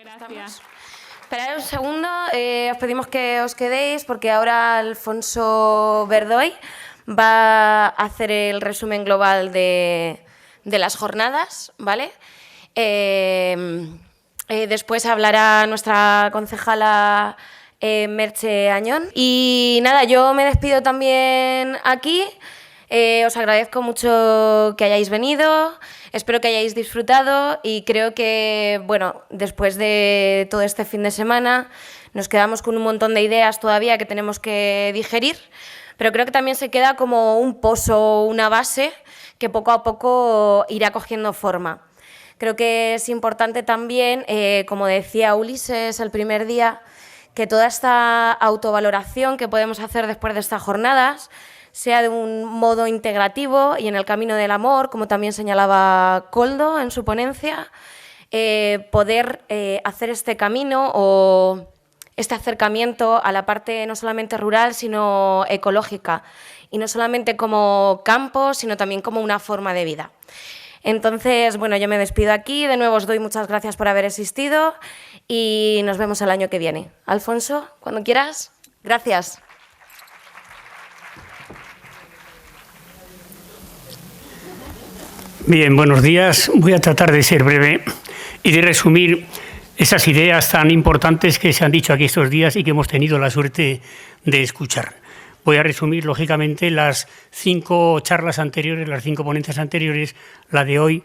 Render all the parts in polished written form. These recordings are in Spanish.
Gracias. Esperad un segundo, os pedimos que os quedéis porque ahora Alfonso Verdoy va a hacer el resumen global de las jornadas, ¿vale? Después hablará nuestra concejala Merche Añón. Y nada, yo me despido también aquí. Os agradezco mucho que hayáis venido, espero que hayáis disfrutado y creo que, bueno, después de todo este fin de semana nos quedamos con un montón de ideas todavía que tenemos que digerir, pero creo que también se queda como un pozo, una base que poco a poco irá cogiendo forma. Creo que es importante también, como decía Ulises el primer día, que toda esta autovaloración que podemos hacer después de estas jornadas sea de un modo integrativo y en el camino del amor, como también señalaba Koldo en su ponencia, poder hacer este camino o este acercamiento a la parte no solamente rural, sino ecológica, y no solamente como campo, sino también como una forma de vida. Entonces, bueno, yo me despido aquí, de nuevo os doy muchas gracias por haber existido y nos vemos el año que viene. Alfonso, cuando quieras, gracias. Bien, buenos días. Voy a tratar de ser breve y de resumir esas ideas tan importantes que se han dicho aquí estos días y que hemos tenido la suerte de escuchar. Voy a resumir, lógicamente, las 5 charlas anteriores, las 5 ponencias anteriores. La de hoy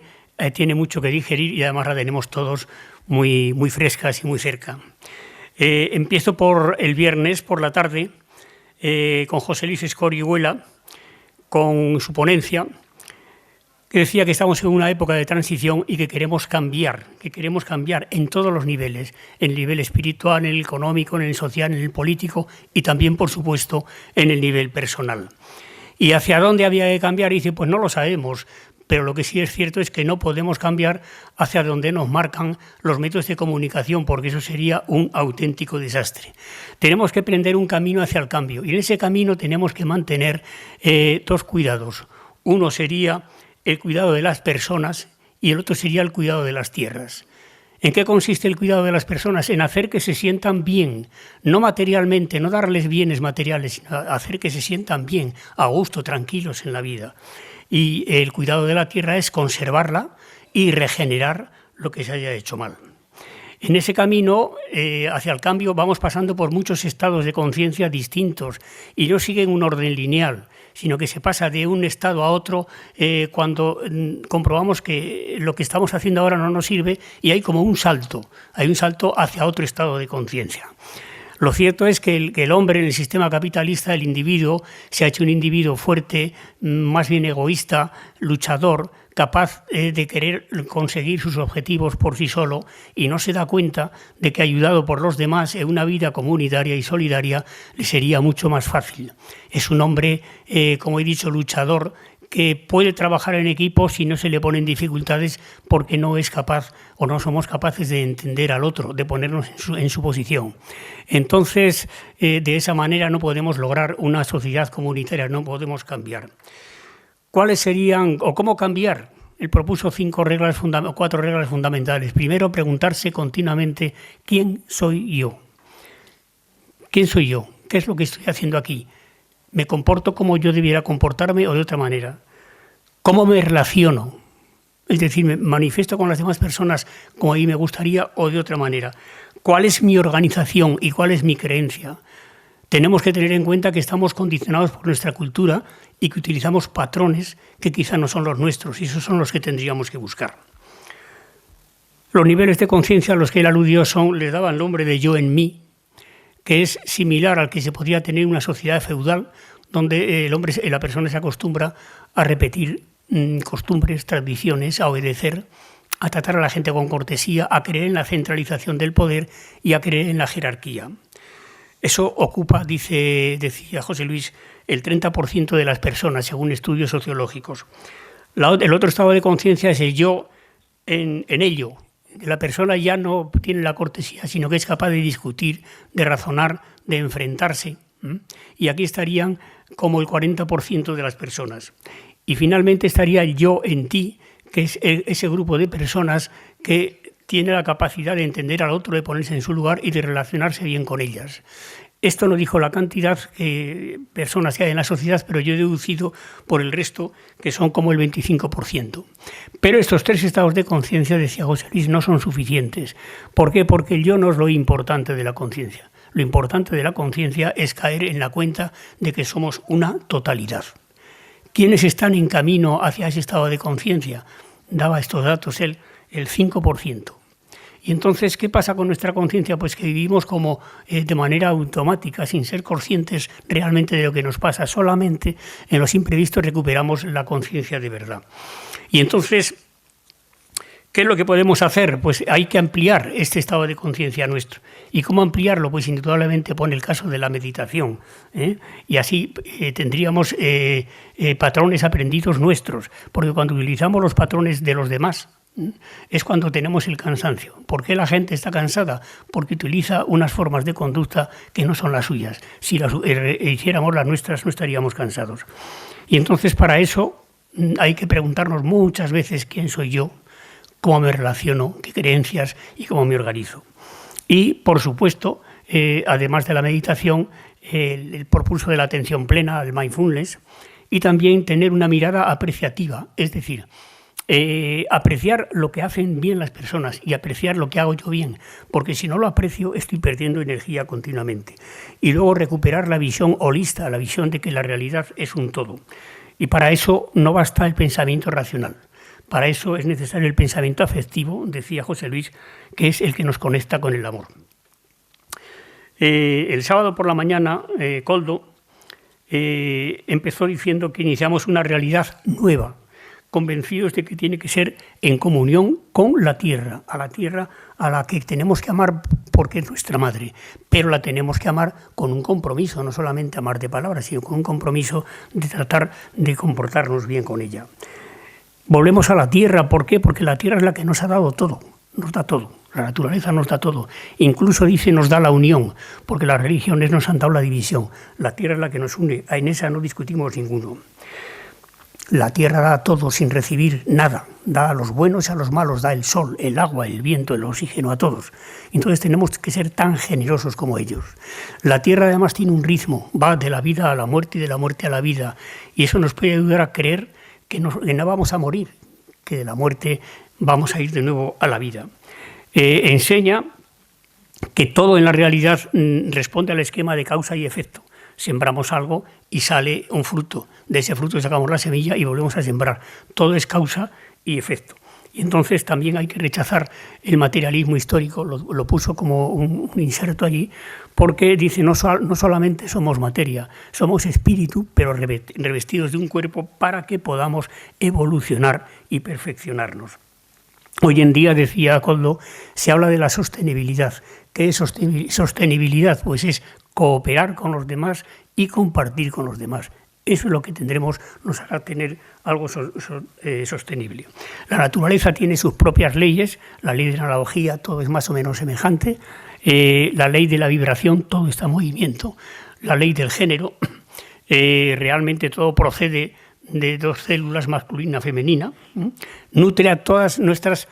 tiene mucho que digerir y además la tenemos todos muy frescas y muy cerca. Empiezo por el viernes por la tarde con José Luis Escorihuela, con su ponencia, que decía que estamos en una época de transición y que queremos cambiar en todos los niveles, en el nivel espiritual, en el económico, en el social, en el político y también, por supuesto, en el nivel personal. ¿Y hacia dónde había que cambiar? Y dice, pues no lo sabemos, pero lo que sí es cierto es que no podemos cambiar hacia donde nos marcan los métodos de comunicación, porque eso sería un auténtico desastre. Tenemos que emprender un camino hacia el cambio y en ese camino tenemos que mantener 2 cuidados. Uno sería el cuidado de las personas y el otro sería el cuidado de las tierras. ¿En qué consiste el cuidado de las personas? En hacer que se sientan bien, no materialmente, no darles bienes materiales, sino hacer que se sientan bien, a gusto, tranquilos en la vida. Y el cuidado de la tierra es conservarla y regenerar lo que se haya hecho mal. En ese camino hacia el cambio vamos pasando por muchos estados de conciencia distintos y no siguen un orden lineal, sino que se pasa de un estado a otro cuando comprobamos que lo que estamos haciendo ahora no nos sirve y hay como un salto hacia otro estado de conciencia. Lo cierto es que el hombre en el sistema capitalista, el individuo, se ha hecho un individuo fuerte, más bien egoísta, luchador, capaz de querer conseguir sus objetivos por sí solo y no se da cuenta de que ayudado por los demás en una vida comunitaria y solidaria le sería mucho más fácil. Es un hombre, como he dicho, luchador, que puede trabajar en equipo si no se le ponen dificultades porque no es capaz o no somos capaces de entender al otro, de ponernos en su posición. Entonces, de esa manera no podemos lograr una sociedad comunitaria, no podemos cambiar. ¿Cuáles serían o cómo cambiar? Él propuso 4 reglas fundamentales. Primero, preguntarse continuamente ¿quién soy yo? ¿Quién soy yo? ¿Qué es lo que estoy haciendo aquí? ¿Me comporto como yo debiera comportarme o de otra manera? ¿Cómo me relaciono? Es decir, ¿me manifiesto con las demás personas como a mí me gustaría o de otra manera? ¿Cuál es mi organización y cuál es mi creencia? Tenemos que tener en cuenta que estamos condicionados por nuestra cultura y que utilizamos patrones que quizá no son los nuestros y esos son los que tendríamos que buscar. Los niveles de conciencia a los que él aludió les daba el nombre de yo en mí, que es similar al que se podría tener en una sociedad feudal, donde la persona se acostumbra a repetir costumbres, tradiciones, a obedecer, a tratar a la gente con cortesía, a creer en la centralización del poder y a creer en la jerarquía. Eso ocupa, decía José Luis, el 30% de las personas, según estudios sociológicos. El otro estado de conciencia es el yo en ello. La persona ya no tiene la cortesía, sino que es capaz de discutir, de razonar, de enfrentarse. Y aquí estarían como el 40% de las personas. Y finalmente estaría el yo en ti, que es ese grupo de personas que tiene la capacidad de entender al otro, de ponerse en su lugar y de relacionarse bien con ellas. Esto no dijo la cantidad de personas que hay en la sociedad, pero yo he deducido por el resto que son como el 25%. Pero estos 3 estados de conciencia, decía José Luis, no son suficientes. ¿Por qué? Porque el yo no es lo importante de la conciencia. Lo importante de la conciencia es caer en la cuenta de que somos una totalidad. ¿Quiénes están en camino hacia ese estado de conciencia? Daba estos datos él, el 5%. Y entonces, ¿qué pasa con nuestra conciencia? Pues que vivimos como de manera automática, sin ser conscientes realmente de lo que nos pasa. Solamente en los imprevistos recuperamos la conciencia de verdad. Y entonces, ¿qué es lo que podemos hacer? Pues hay que ampliar este estado de conciencia nuestro. ¿Y cómo ampliarlo? Pues indudablemente pone el caso de la meditación. Y así tendríamos patrones aprendidos nuestros, porque cuando utilizamos los patrones de los demás, es cuando tenemos el cansancio. ¿Por qué la gente está cansada? Porque utiliza unas formas de conducta que no son las suyas. Si las hiciéramos las nuestras, no estaríamos cansados. Y entonces para eso hay que preguntarnos muchas veces quién soy yo, cómo me relaciono, qué creencias y cómo me organizo. Y, por supuesto, además de la meditación, el propulso de la atención plena, el mindfulness, y también tener una mirada apreciativa, es decir, apreciar lo que hacen bien las personas y apreciar lo que hago yo bien, porque si no lo aprecio estoy perdiendo energía continuamente. Y luego recuperar la visión holista, la visión de que la realidad es un todo. Y para eso no basta el pensamiento racional. Para eso es necesario el pensamiento afectivo, decía José Luis, que es el que nos conecta con el amor. El sábado por la mañana, Koldo empezó diciendo que iniciamos una realidad nueva, convencidos de que tiene que ser en comunión con la tierra a la que tenemos que amar porque es nuestra madre, pero la tenemos que amar con un compromiso, no solamente amar de palabras, sino con un compromiso de tratar de comportarnos bien con ella. Volvemos a la tierra, ¿por qué? Porque la tierra es la que nos ha dado todo, nos da todo, la naturaleza nos da todo, incluso dice nos da la unión, porque las religiones nos han dado la división, la tierra es la que nos une, en esa no discutimos ninguno. La tierra da todo sin recibir nada, da a los buenos y a los malos, da el sol, el agua, el viento, el oxígeno a todos. Entonces tenemos que ser tan generosos como ellos. La tierra además tiene un ritmo, va de la vida a la muerte y de la muerte a la vida, y eso nos puede ayudar a creer que no vamos a morir, que de la muerte vamos a ir de nuevo a la vida. Enseña que todo en la realidad responde al esquema de causa y efecto. Sembramos algo y sale un fruto. De ese fruto sacamos la semilla y volvemos a sembrar. Todo es causa y efecto. Y entonces también hay que rechazar el materialismo histórico, lo puso como un inserto allí, porque dice no solamente somos materia, somos espíritu, pero revestidos de un cuerpo para que podamos evolucionar y perfeccionarnos. Hoy en día, decía Koldo, se habla de la sostenibilidad. ¿Qué es sostenibilidad? Pues es cooperar con los demás y compartir con los demás. Eso es lo que tendremos, nos hará tener algo sostenible. La naturaleza tiene sus propias leyes, la ley de la analogía, todo es más o menos semejante, la ley de la vibración, todo está en movimiento, la ley del género, realmente todo procede de 2 células, masculina y femenina, nutre a todas nuestras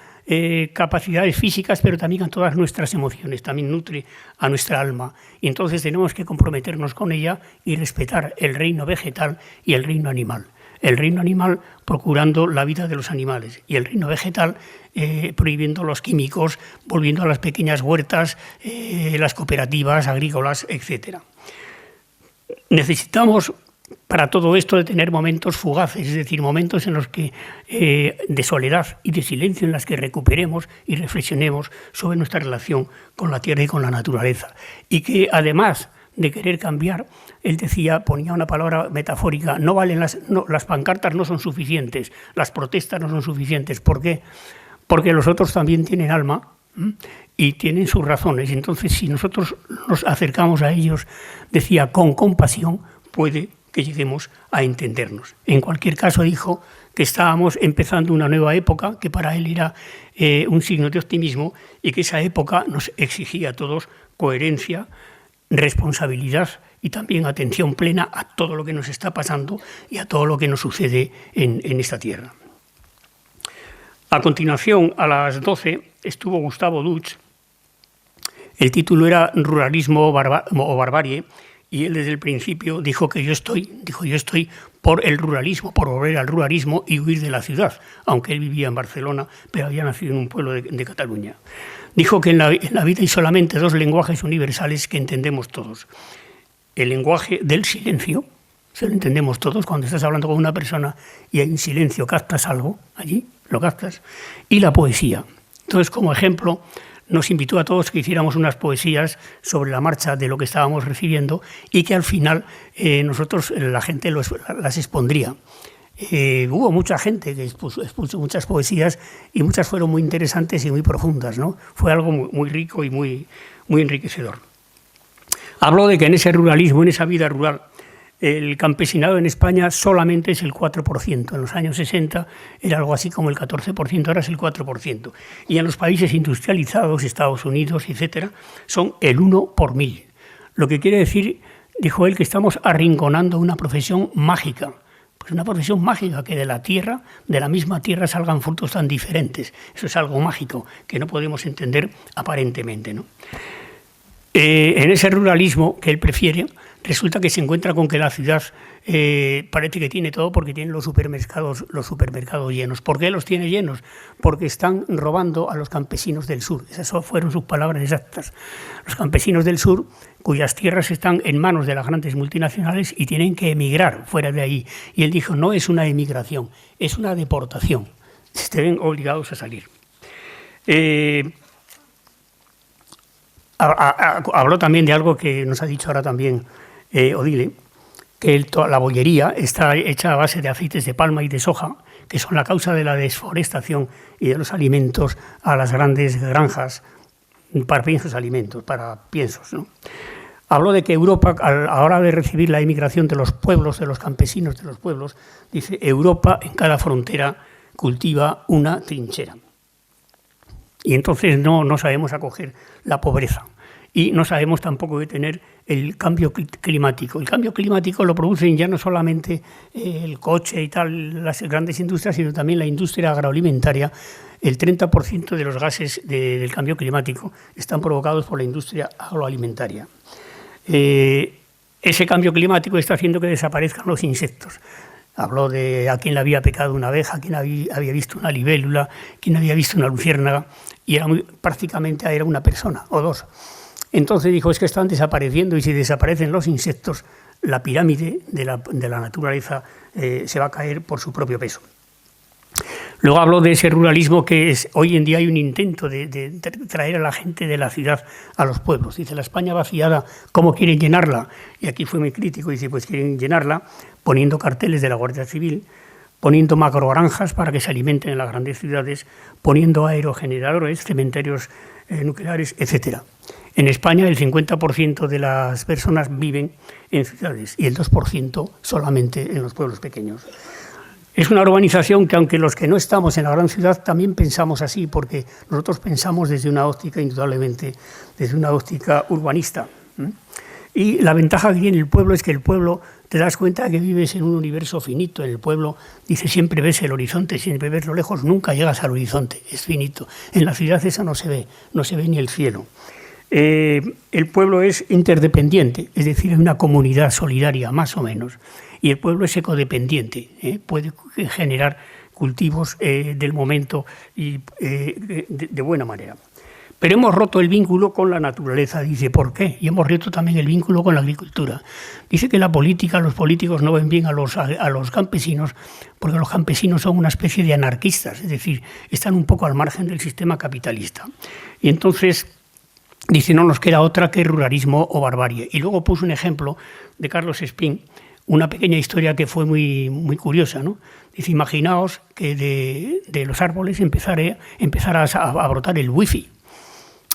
capacidades físicas, pero también a todas nuestras emociones, también nutre a nuestra alma. Y entonces tenemos que comprometernos con ella y respetar el reino vegetal y el reino animal. El reino animal procurando la vida de los animales y el reino vegetal prohibiendo los químicos, volviendo a las pequeñas huertas, las cooperativas agrícolas, etc. Necesitamos para todo esto de tener momentos fugaces, es decir, momentos en los que de soledad y de silencio en las que recuperemos y reflexionemos sobre nuestra relación con la tierra y con la naturaleza. Y que además de querer cambiar, él decía, ponía una palabra metafórica, las pancartas no son suficientes, las protestas no son suficientes. ¿Por qué? Porque los otros también tienen alma y tienen sus razones. Entonces, si nosotros nos acercamos a ellos, decía, con compasión, puede que lleguemos a entendernos. En cualquier caso, dijo que estábamos empezando una nueva época, que para él era un signo de optimismo, y que esa época nos exigía a todos coherencia, responsabilidad y también atención plena a todo lo que nos está pasando y a todo lo que nos sucede en esta tierra. A continuación, a las 12, estuvo Gustavo Dutch. El título era Ruralismo o barbarie, y él desde el principio dijo yo estoy por el ruralismo, por volver al ruralismo y huir de la ciudad, aunque él vivía en Barcelona, pero había nacido en un pueblo de Cataluña. Dijo que en la vida hay solamente dos lenguajes universales que entendemos todos. El lenguaje del silencio, se lo entendemos todos, cuando estás hablando con una persona y hay un silencio, captas algo allí, lo captas, y la poesía. Entonces, como ejemplo, nos invitó a todos que hiciéramos unas poesías sobre la marcha de lo que estábamos recibiendo y que al final nosotros, la gente las expondría. Hubo mucha gente que expuso muchas poesías y muchas fueron muy interesantes y muy profundas, ¿no? Fue algo muy rico y muy enriquecedor. Habló de que en ese ruralismo, en esa vida rural, el campesinado en España solamente es el 4%. En los años 60 era algo así como el 14%, ahora es el 4%. Y en los países industrializados, Estados Unidos, etcétera, son el 1 por 1000. Lo que quiere decir, dijo él, que estamos arrinconando una profesión mágica. Pues una profesión mágica, que de la tierra, de la misma tierra, salgan frutos tan diferentes. Eso es algo mágico que no podemos entender aparentemente, ¿no? En ese ruralismo que él prefiere, resulta que se encuentra con que la ciudad parece que tiene todo porque tiene los supermercados llenos. ¿Por qué los tiene llenos? Porque están robando a los campesinos del sur. Esas fueron sus palabras exactas. Los campesinos del sur, cuyas tierras están en manos de las grandes multinacionales y tienen que emigrar fuera de ahí. Y él dijo, no es una emigración, es una deportación. Se ven obligados a salir. Habló también de algo que nos ha dicho ahora también Odile, que la bollería está hecha a base de aceites de palma y de soja, que son la causa de la desforestación y de los alimentos a las grandes granjas para piensos alimentos, para piensos, ¿no? Habló de que Europa, a la hora de recibir la inmigración de los pueblos, de los campesinos de los pueblos, dice, Europa en cada frontera cultiva una trinchera. Y entonces no sabemos acoger la pobreza y no sabemos tampoco detener el cambio climático. El cambio climático lo producen ya no solamente el coche y tal, las grandes industrias, sino también la industria agroalimentaria. El 30% de los gases del cambio climático están provocados por la industria agroalimentaria. Ese cambio climático está haciendo que desaparezcan los insectos. Habló de a quién le había picado una abeja, quién había visto una libélula, quién había visto una luciérnaga, y prácticamente era una persona o dos. Entonces dijo, es que están desapareciendo y si desaparecen los insectos, la pirámide de la naturaleza se va a caer por su propio peso. Luego habló de ese ruralismo que hoy en día hay un intento de traer a la gente de la ciudad a los pueblos. Dice, la España vaciada, ¿cómo quieren llenarla? Y aquí fue muy crítico, dice, pues quieren llenarla poniendo carteles de la Guardia Civil, poniendo macrogranjas para que se alimenten en las grandes ciudades, poniendo aerogeneradores, cementerios nucleares, etc. En España el 50% de las personas viven en ciudades y el 2% solamente en los pueblos pequeños. Es una urbanización que, aunque los que no estamos en la gran ciudad también pensamos así, porque nosotros pensamos desde una óptica, indudablemente, desde una óptica urbanista. Y la ventaja que tiene el pueblo es que el pueblo te das cuenta que vives en un universo finito. En el pueblo, dice, siempre ves el horizonte, siempre ves lo lejos, nunca llegas al horizonte, es finito. En la ciudad eso no se ve ni el cielo. El pueblo es interdependiente, es decir, hay una comunidad solidaria, más o menos. Y el pueblo es ecodependiente, puede generar cultivos del momento y de buena manera. Pero hemos roto el vínculo con la naturaleza, dice, ¿por qué? Y hemos roto también el vínculo con la agricultura. Dice que la política, los políticos no ven bien a los campesinos, porque los campesinos son una especie de anarquistas, es decir, están un poco al margen del sistema capitalista. Y entonces dice, no nos queda otra que ruralismo o barbarie. Y luego puso un ejemplo de Carlos Espín, una pequeña historia que fue muy curiosa, ¿no? Dice, imaginaos que de los árboles empezara a brotar el wifi.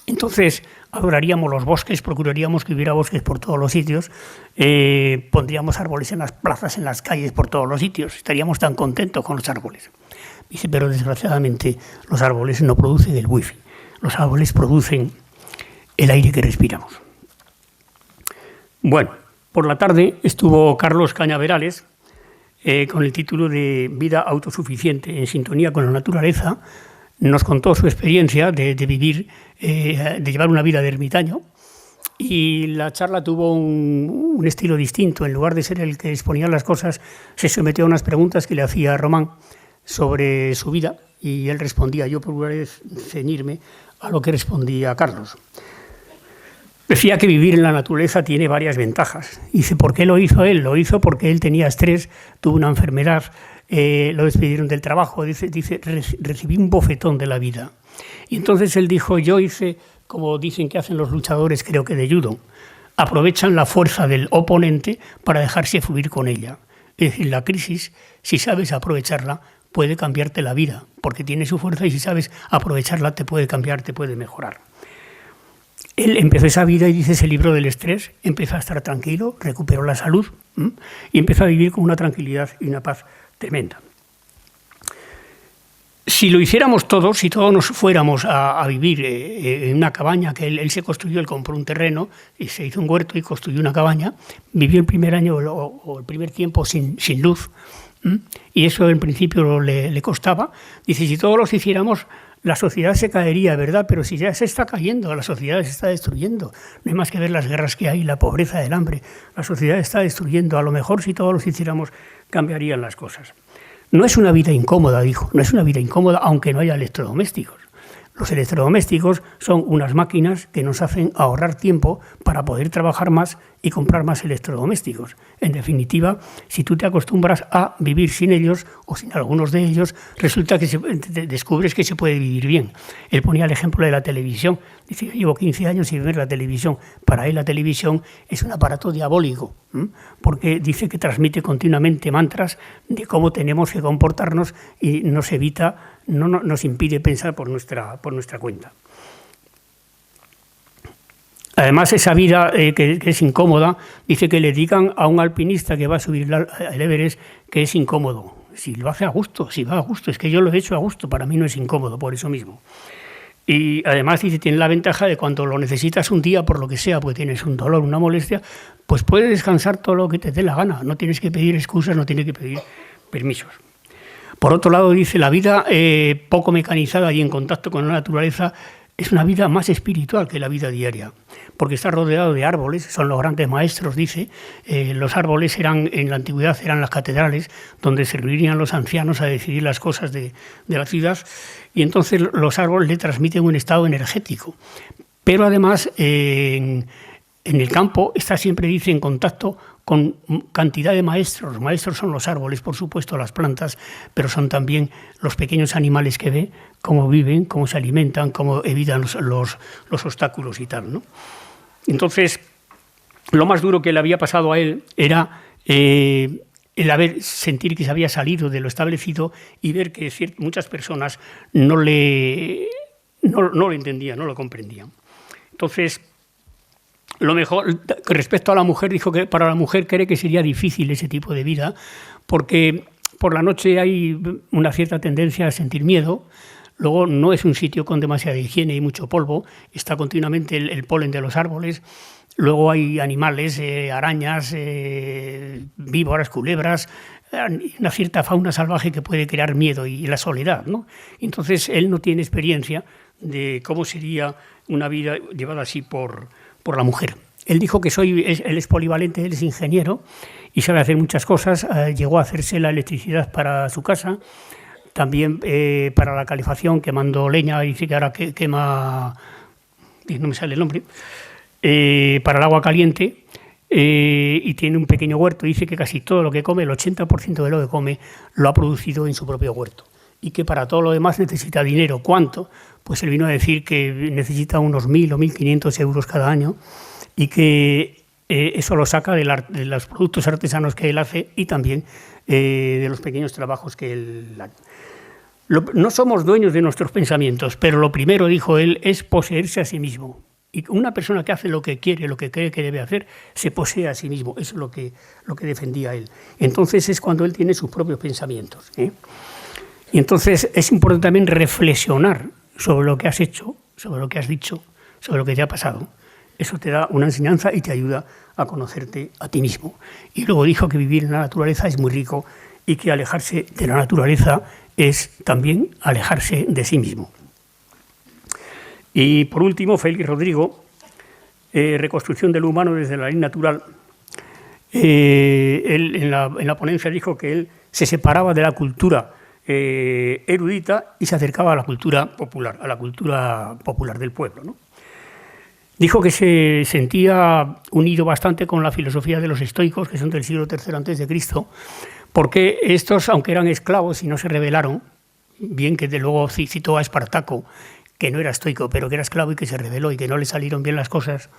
Entonces, adoraríamos los bosques, procuraríamos que hubiera bosques por todos los sitios, pondríamos árboles en las plazas, en las calles, por todos los sitios, estaríamos tan contentos con los árboles. Dice, pero desgraciadamente los árboles no producen el wifi, los árboles producen el aire que respiramos. Bueno, por la tarde estuvo Carlos Cañaverales con el título de Vida autosuficiente en sintonía con la naturaleza, nos contó su experiencia de vivir, de llevar una vida de ermitaño, y la charla tuvo un estilo distinto. En lugar de ser el que exponía las cosas, se sometió a unas preguntas que le hacía Román sobre su vida, y él respondía. Yo procuré ceñirme a lo que respondía Carlos. Decía que vivir en la naturaleza tiene varias ventajas. Dice, ¿por qué lo hizo él? Lo hizo porque él tenía estrés, tuvo una enfermedad, lo despidieron del trabajo. Dice, recibí un bofetón de la vida. Y entonces él dijo, yo hice, como dicen que hacen los luchadores, creo que de judo, aprovechan la fuerza del oponente para dejarse fluir con ella. Es decir, la crisis, si sabes aprovecharla, puede cambiarte la vida, porque tiene su fuerza, y si sabes aprovecharla te puede cambiar, te puede mejorar. Él empezó esa vida, y dice ese libro del estrés, empezó a estar tranquilo, recuperó la salud, y empezó a vivir con una tranquilidad y una paz tremenda. Si lo hiciéramos todos, si todos nos fuéramos a vivir en una cabaña que él se construyó, él compró un terreno y se hizo un huerto y construyó una cabaña, vivió el primer año o el primer tiempo sin luz, y eso en principio le costaba. Dice, si todos los hiciéramos, la sociedad se caería, ¿verdad? Pero si ya se está cayendo, la sociedad se está destruyendo. No hay más que ver las guerras que hay, la pobreza, el hambre. La sociedad está destruyendo. A lo mejor si todos los hiciéramos, cambiarían las cosas. No es una vida incómoda, dijo. No es una vida incómoda, aunque no haya electrodomésticos. Los electrodomésticos son unas máquinas que nos hacen ahorrar tiempo para poder trabajar más y comprar más electrodomésticos. En definitiva, si tú te acostumbras a vivir sin ellos o sin algunos de ellos, resulta que descubres que se puede vivir bien. Él ponía el ejemplo de la televisión. Dice, yo llevo 15 años sin ver la televisión. Para él la televisión es un aparato diabólico, porque dice que transmite continuamente mantras de cómo tenemos que comportarnos y nos evita, nos impide pensar por nuestra cuenta. Además, esa vida que es incómoda, dice que le digan a un alpinista que va a subir el Everest que es incómodo. Si lo hace a gusto, si va a gusto, es que yo lo he hecho a gusto, para mí no es incómodo, por eso mismo. Y además dice, tiene la ventaja de cuando lo necesitas un día, por lo que sea, pues tienes un dolor, una molestia, pues puedes descansar todo lo que te dé la gana, no tienes que pedir excusas, no tienes que pedir permisos. Por otro lado, dice, la vida poco mecanizada y en contacto con la naturaleza es una vida más espiritual que la vida diaria, porque está rodeado de árboles, son los grandes maestros, dice. Los árboles en la antigüedad eran las catedrales donde servirían los ancianos a decidir las cosas de la ciudad, y entonces los árboles le transmiten un estado energético. Pero además, en el campo está siempre, dice, en contacto con cantidad de maestros. Los maestros son los árboles, por supuesto, las plantas, pero son también los pequeños animales que ve, cómo viven, cómo se alimentan, cómo evitan los obstáculos y tal, ¿no? Entonces, lo más duro que le había pasado a él era el sentir que se había salido de lo establecido y ver que muchas personas no lo entendían, no lo comprendían. Entonces, lo mejor, respecto a la mujer, dijo que para la mujer cree que sería difícil ese tipo de vida, porque por la noche hay una cierta tendencia a sentir miedo. Luego no es un sitio con demasiada higiene y mucho polvo, está continuamente el polen de los árboles. Luego hay animales, arañas, víboras, culebras, una cierta fauna salvaje que puede crear miedo y la soledad, ¿no? Entonces él no tiene experiencia de cómo sería una vida llevada así por la mujer. Él dijo que él es polivalente, él es ingeniero y sabe hacer muchas cosas. Llegó a hacerse la electricidad para su casa, también para la calefacción, quemando leña, dice que ahora quema, no me sale el nombre, para el agua caliente, y tiene un pequeño huerto. Dice que casi todo lo que come, el 80% de lo que come, lo ha producido en su propio huerto. Y que para todo lo demás necesita dinero. ¿Cuánto? Pues él vino a decir que necesita unos 1.000 o 1.500 euros cada año y que eso lo saca de los productos artesanos que él hace y también de los pequeños trabajos que él hace. No somos dueños de nuestros pensamientos, pero lo primero, dijo él, es poseerse a sí mismo. Y una persona que hace lo que quiere, lo que cree que debe hacer, se posee a sí mismo. Eso es lo que defendía él. Entonces es cuando él tiene sus propios pensamientos, Y entonces es importante también reflexionar sobre lo que has hecho, sobre lo que has dicho, sobre lo que te ha pasado. Eso te da una enseñanza y te ayuda a conocerte a ti mismo. Y luego dijo que vivir en la naturaleza es muy rico y que alejarse de la naturaleza es también alejarse de sí mismo. Y por último, Félix Rodrigo, Reconstrucción del humano desde la ley natural. Él en la ponencia dijo que él se separaba de la cultura erudita y se acercaba a la cultura popular del pueblo, ¿no? Dijo que se sentía unido bastante con la filosofía de los estoicos, que son del siglo III a.C., porque estos, aunque eran esclavos y no se rebelaron, bien que de luego citó a Espartaco, que no era estoico, pero que era esclavo y que se rebeló y que no le salieron bien las cosas,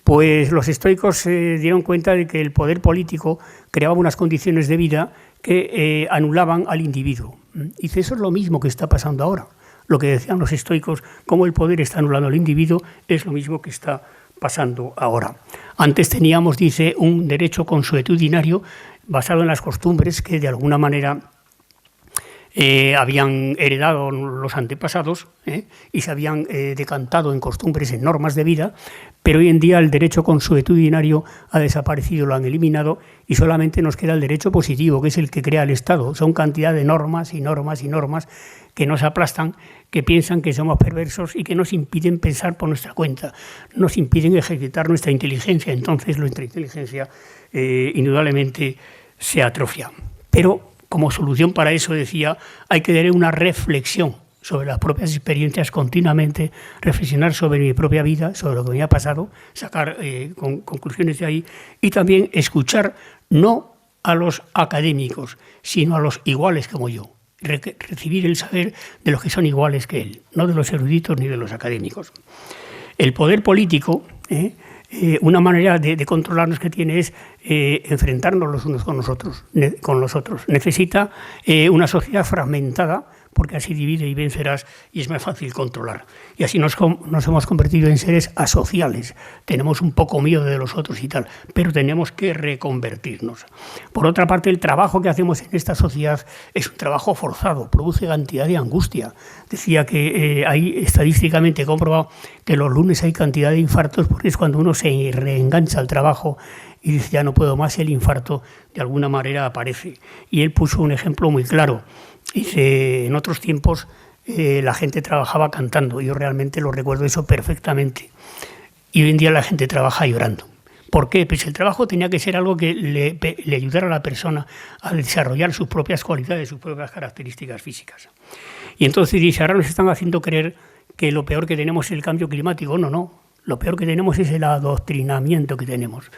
pues los estoicos se dieron cuenta de que el poder político creaba unas condiciones de vida que anulaban al individuo. Y dice, eso es lo mismo que está pasando ahora. Lo que decían los estoicos, cómo el poder está anulando al individuo, es lo mismo que está pasando ahora. Antes teníamos, dice, un derecho consuetudinario basado en las costumbres que de alguna manera habían heredado los antepasados y se habían decantado en costumbres, en normas de vida, pero hoy en día el derecho consuetudinario ha desaparecido, lo han eliminado y solamente nos queda el derecho positivo, que es el que crea el Estado. Son cantidad de normas y normas y normas que nos aplastan, que piensan que somos perversos y que nos impiden pensar por nuestra cuenta, nos impiden ejercitar nuestra inteligencia. Entonces nuestra inteligencia indudablemente se atrofia. Pero como solución para eso, decía, hay que tener una reflexión sobre las propias experiencias continuamente, reflexionar sobre mi propia vida, sobre lo que me ha pasado, sacar conclusiones de ahí y también escuchar no a los académicos, sino a los iguales como yo. Recibir el saber de los que son iguales que él, no de los eruditos ni de los académicos. El poder político, una manera de controlarnos que tiene es enfrentarnos los unos con los otros. Necesita una sociedad fragmentada, porque así divide y vencerás y es más fácil controlar. Y así nos hemos convertido en seres asociales. Tenemos un poco miedo de los otros y tal, pero tenemos que reconvertirnos. Por otra parte, el trabajo que hacemos en esta sociedad es un trabajo forzado, produce cantidad de angustia. Decía que hay estadísticamente comprobado que los lunes hay cantidad de infartos porque es cuando uno se reengancha al trabajo y dice, ya no puedo más, el infarto de alguna manera aparece. Y él puso un ejemplo muy claro. Dice, en otros tiempos la gente trabajaba cantando, yo realmente lo recuerdo eso perfectamente. Y hoy en día la gente trabaja llorando. ¿Por qué? Pues el trabajo tenía que ser algo que le ayudara a la persona a desarrollar sus propias cualidades, sus propias características físicas. Y entonces dice, ahora nos están haciendo creer que lo peor que tenemos es el cambio climático. No, lo peor que tenemos es el adoctrinamiento que tenemos.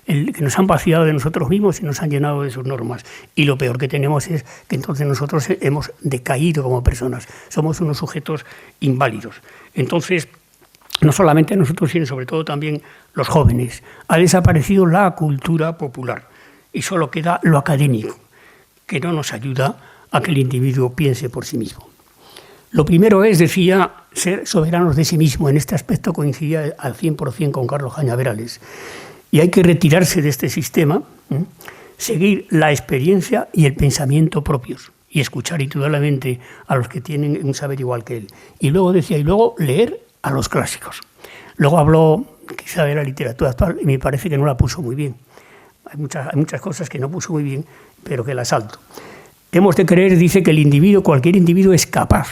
Que nos han vaciado de nosotros mismos y nos han llenado de sus normas. Y lo peor que tenemos es que entonces nosotros hemos decaído como personas. Somos unos sujetos inválidos. Entonces, no solamente nosotros, sino sobre todo también los jóvenes. Ha desaparecido la cultura popular y solo queda lo académico, que no nos ayuda a que el individuo piense por sí mismo. Lo primero es, decía, ser soberanos de sí mismo. En este aspecto coincidía al 100% con Carlos Cañaverales. Y hay que retirarse de este sistema, seguir la experiencia y el pensamiento propios y escuchar indudablemente a los que tienen un saber igual que él. Y luego decía, y luego leer a los clásicos. Luego habló quizá de la literatura actual y me parece que no la puso muy bien. Hay muchas cosas que no puso muy bien, pero que las salto. Hemos de creer, dice, que el individuo, cualquier individuo es capaz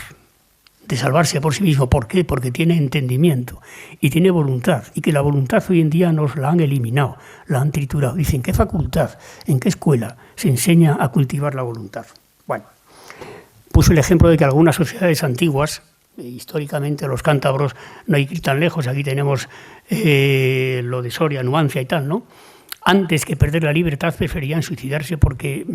de salvarse por sí mismo. ¿Por qué? Porque tiene entendimiento y tiene voluntad, y que la voluntad hoy en día nos la han eliminado, la han triturado. Dicen, ¿qué facultad, en qué escuela se enseña a cultivar la voluntad? Bueno, puso el ejemplo de que algunas sociedades antiguas, históricamente los cántabros, no hay que ir tan lejos, aquí tenemos lo de Soria, Numancia y tal, ¿no? Antes que perder la libertad preferían suicidarse porque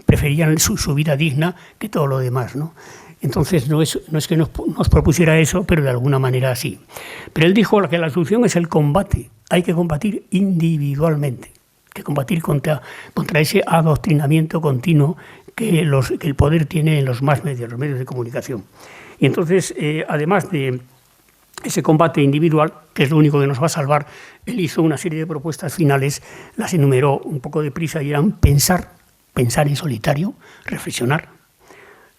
preferían su vida digna que todo lo demás, ¿no? Entonces no es que nos propusiera eso, pero de alguna manera sí. Pero él dijo que la solución es el combate. Hay que combatir individualmente, que combatir contra ese adoctrinamiento continuo que el poder tiene en los medios de comunicación. Y entonces, además de ese combate individual, que es lo único que nos va a salvar, él hizo una serie de propuestas finales, las enumeró un poco deprisa y eran pensar en solitario, reflexionar.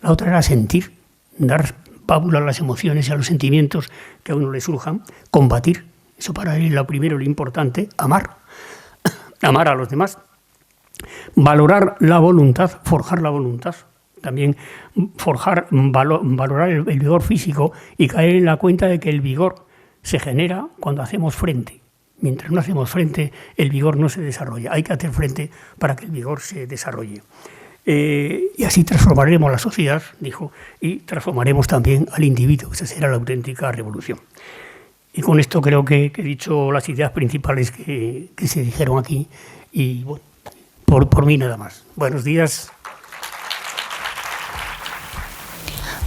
La otra era sentir, dar pábula a las emociones y a los sentimientos que a uno le surjan, combatir, eso para él es lo primero, lo importante, amar a los demás, valorar la voluntad, forjar la voluntad, también valorar el vigor físico y caer en la cuenta de que el vigor se genera cuando hacemos frente. Mientras no hacemos frente, el vigor no se desarrolla. Hay que hacer frente para que el vigor se desarrolle. Y así transformaremos la sociedad, dijo, y transformaremos también al individuo. Esa será la auténtica revolución. Y con esto creo que he dicho las ideas principales que se dijeron aquí. Y bueno, por mí nada más. Buenos días.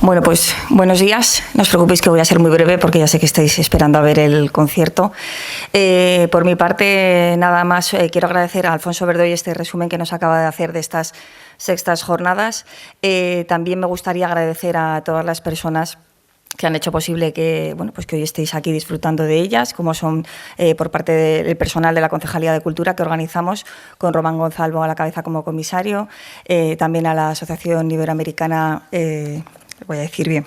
Bueno, pues buenos días. No os preocupéis que voy a ser muy breve porque ya sé que estáis esperando a ver el concierto. Por mi parte, nada más, quiero agradecer a Alfonso Verdoy este resumen que nos acaba de hacer de estas sextas jornadas. También me gustaría agradecer a todas las personas que han hecho posible que, bueno, pues que hoy estéis aquí disfrutando de ellas, como son por parte del personal de la Concejalía de Cultura que organizamos, con Román Gonzalvo a la cabeza como comisario, también a la Asociación Iberoamericana, voy a decir bien,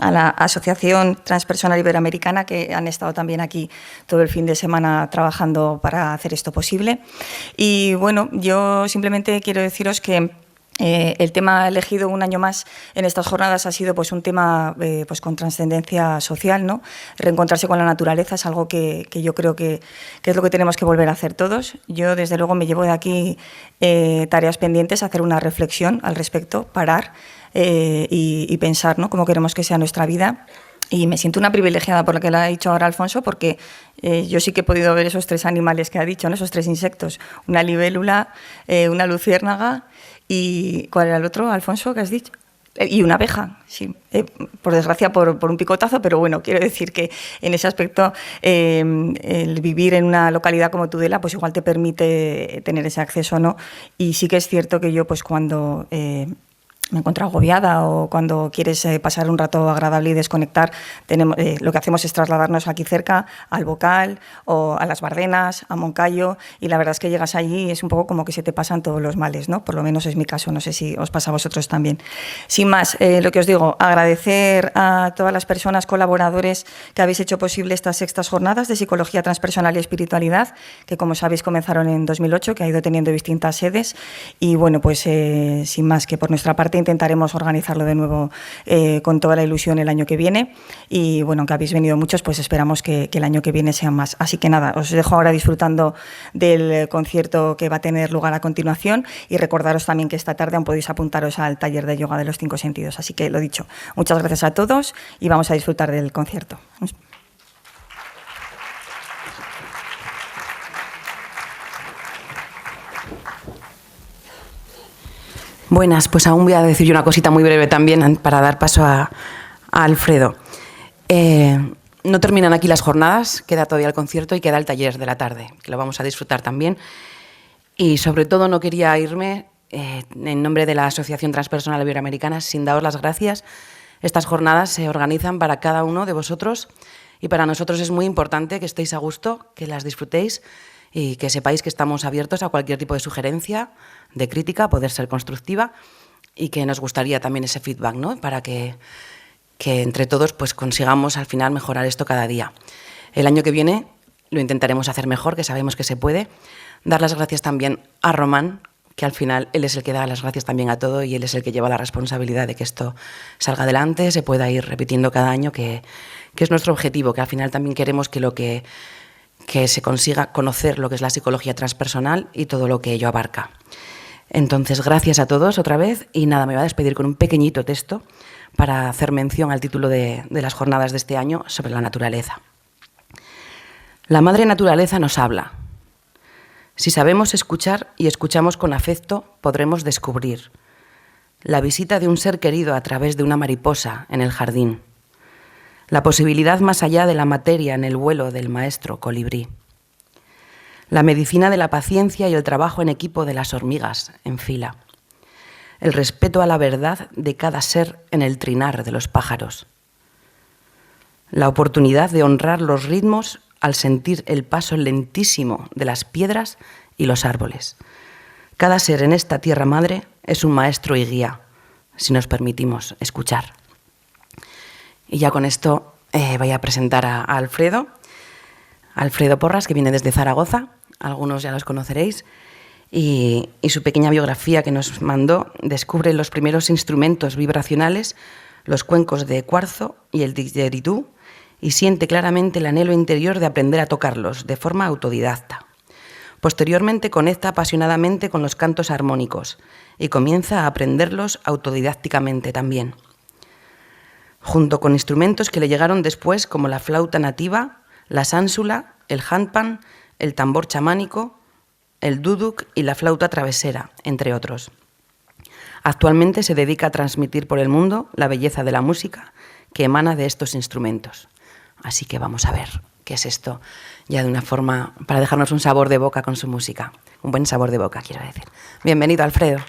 a la Asociación Transpersonal Iberoamericana, que han estado también aquí todo el fin de semana trabajando para hacer esto posible. Y bueno, yo simplemente quiero deciros que el tema elegido un año más en estas jornadas ha sido pues un tema pues con trascendencia social, ¿no? Reencontrarse con la naturaleza es algo que yo creo que es lo que tenemos que volver a hacer todos. Yo desde luego me llevo de aquí tareas pendientes, hacer una reflexión al respecto, parar y pensar, ¿no?, cómo queremos que sea nuestra vida. Y me siento una privilegiada por lo que le ha dicho ahora Alfonso, porque yo sí que he podido ver esos tres animales que ha dicho, ¿no?, esos tres insectos, una libélula, una luciérnaga y ¿cuál era el otro, Alfonso, que has dicho? Y una abeja, sí, por desgracia por un picotazo, pero bueno, quiero decir que en ese aspecto el vivir en una localidad como Tudela pues igual te permite tener ese acceso, ¿no? Y sí que es cierto que yo pues cuando me encuentro agobiada o cuando quieres pasar un rato agradable y desconectar, lo que hacemos es trasladarnos aquí cerca al Bocal o a Las Bardenas, a Moncayo, y la verdad es que llegas allí y es un poco como que se te pasan todos los males, ¿no? Por lo menos es mi caso, no sé si os pasa a vosotros también. Sin más, lo que os digo, agradecer a todas las personas, colaboradores que habéis hecho posible estas sextas jornadas de Psicología Transpersonal y Espiritualidad, que como sabéis comenzaron en 2008, que ha ido teniendo distintas sedes, y bueno, pues sin más, que por nuestra parte intentaremos organizarlo de nuevo con toda la ilusión el año que viene, y bueno, aunque habéis venido muchos, pues esperamos que el año que viene sean más. Así que nada, os dejo ahora disfrutando del concierto que va a tener lugar a continuación, y recordaros también que esta tarde aún podéis apuntaros al taller de yoga de los 5 sentidos. Así que lo dicho, muchas gracias a todos y vamos a disfrutar del concierto. Buenas, pues aún voy a decir yo una cosita muy breve también para dar paso a Alfredo. No terminan aquí las jornadas, queda todavía el concierto y queda el taller de la tarde, que lo vamos a disfrutar también. Y sobre todo no quería irme en nombre de la Asociación Transpersonal Iberoamericana sin daros las gracias. Estas jornadas se organizan para cada uno de vosotros y para nosotros es muy importante que estéis a gusto, que las disfrutéis y que sepáis que estamos abiertos a cualquier tipo de sugerencia, de crítica, poder ser constructiva, y que nos gustaría también ese feedback, ¿no?, para que entre todos pues consigamos al final mejorar esto cada día. El año que viene lo intentaremos hacer mejor, que sabemos que se puede. Dar las gracias también a Román, que al final él es el que da las gracias también a todo y él es el que lleva la responsabilidad de que esto salga adelante, se pueda ir repitiendo cada año, que es nuestro objetivo, que al final también queremos que se consiga conocer lo que es la psicología transpersonal y todo lo que ello abarca. Entonces, gracias a todos otra vez, y nada, me voy a despedir con un pequeñito texto para hacer mención al título de las jornadas de este año sobre la naturaleza. La madre naturaleza nos habla. Si sabemos escuchar y escuchamos con afecto, podremos descubrir la visita de un ser querido a través de una mariposa en el jardín, la posibilidad más allá de la materia en el vuelo del maestro colibrí, la medicina de la paciencia y el trabajo en equipo de las hormigas en fila, el respeto a la verdad de cada ser en el trinar de los pájaros, la oportunidad de honrar los ritmos al sentir el paso lentísimo de las piedras y los árboles. Cada ser en esta tierra madre es un maestro y guía, si nos permitimos escuchar. Y ya con esto voy a presentar a Alfredo Porras, que viene desde Zaragoza, algunos ya los conoceréis, y su pequeña biografía que nos mandó descubre los primeros instrumentos vibracionales, los cuencos de cuarzo y el didgeridoo, y siente claramente el anhelo interior de aprender a tocarlos de forma autodidacta. Posteriormente conecta apasionadamente con los cantos armónicos y comienza a aprenderlos autodidácticamente también, junto con instrumentos que le llegaron después como la flauta nativa, la sánsula, el handpan, el tambor chamánico, el duduk y la flauta travesera, entre otros. Actualmente se dedica a transmitir por el mundo la belleza de la música que emana de estos instrumentos. Así que vamos a ver qué es esto, ya de una forma para dejarnos un sabor de boca con su música. Un buen sabor de boca, quiero decir. Bienvenido, Alfredo.